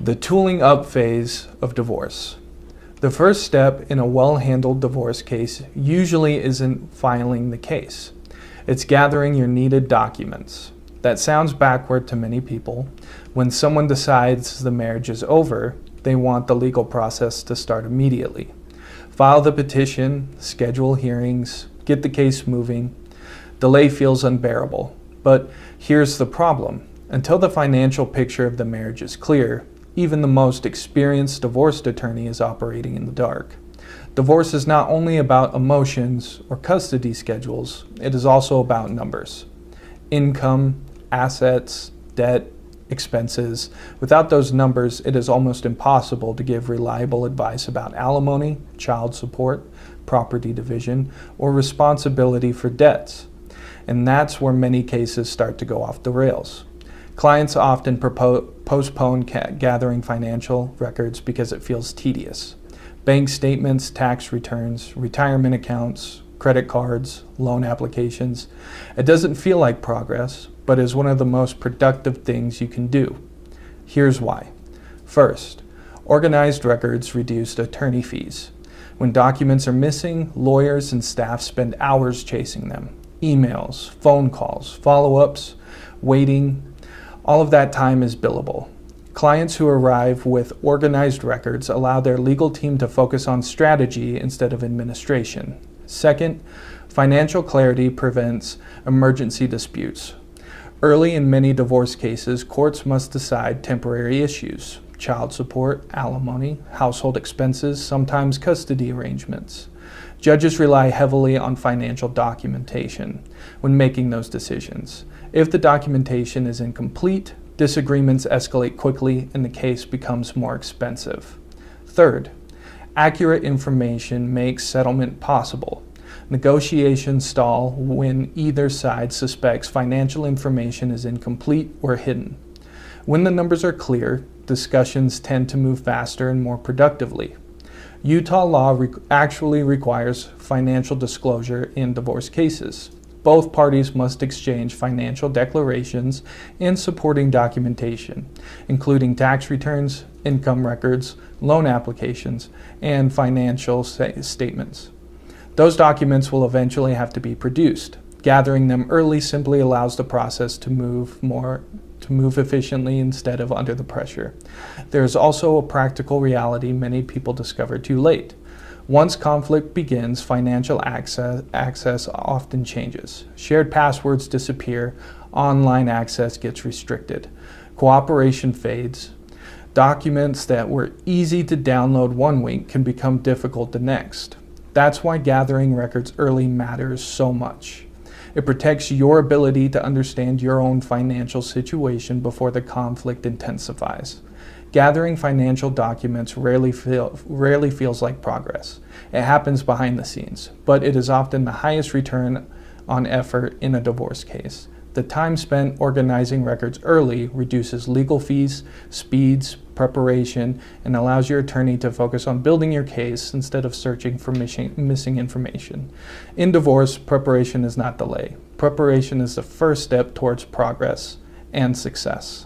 The tooling up phase of divorce. The first step in a well-handled divorce case usually isn't filing the case. It's gathering your needed documents. That sounds backward to many people. When someone decides the marriage is over, they want the legal process to start immediately. File the petition, schedule hearings, get the case moving. Delay feels unbearable. But here's the problem. Until the financial picture of the marriage is clear, even the most experienced divorce attorney is operating in the dark. Divorce is not only about emotions or custody schedules, it is also about numbers. Income, assets, debt, expenses. Without those numbers, it is almost impossible to give reliable advice about alimony, child support, property division, or responsibility for debts. And that's where many cases start to go off the rails. Clients often postpone gathering financial records because it feels tedious. Bank statements, tax returns, retirement accounts, credit cards, loan applications. It doesn't feel like progress, but is one of the most productive things you can do. Here's why. First, organized records reduce attorney fees. When documents are missing, lawyers and staff spend hours chasing them. Emails, phone calls, follow-ups, waiting. All of that time is billable. Clients who arrive with organized records allow their legal team to focus on strategy instead of administration. Second, financial clarity prevents emergency disputes. Early in many divorce cases, courts must decide temporary issues: child support, alimony, household expenses, sometimes custody arrangements. Judges rely heavily on financial documentation when making those decisions. If the documentation is incomplete, disagreements escalate quickly and the case becomes more expensive. Third, accurate information makes settlement possible. Negotiations stall when either side suspects financial information is incomplete or hidden. When the numbers are clear, discussions tend to move faster and more productively. Utah law actually requires financial disclosure in divorce cases. Both parties must exchange financial declarations and supporting documentation, including tax returns, income records, loan applications, and financial statements. Those documents will eventually have to be produced. Gathering them early simply allows the process to move efficiently instead of under the pressure. There is also a practical reality many people discover too late. Once conflict begins, financial access often changes. Shared passwords disappear, online access gets restricted. Cooperation fades. Documents that were easy to download one week can become difficult the next. That's why gathering records early matters so much. It protects your ability to understand your own financial situation before the conflict intensifies. Gathering financial documents rarely feels like progress. It happens behind the scenes, but it is often the highest return on effort in a divorce case. The time spent organizing records early reduces legal fees, speeds preparation, and allows your attorney to focus on building your case instead of searching for missing information. In divorce, preparation is not delay. Preparation is the first step towards progress and success.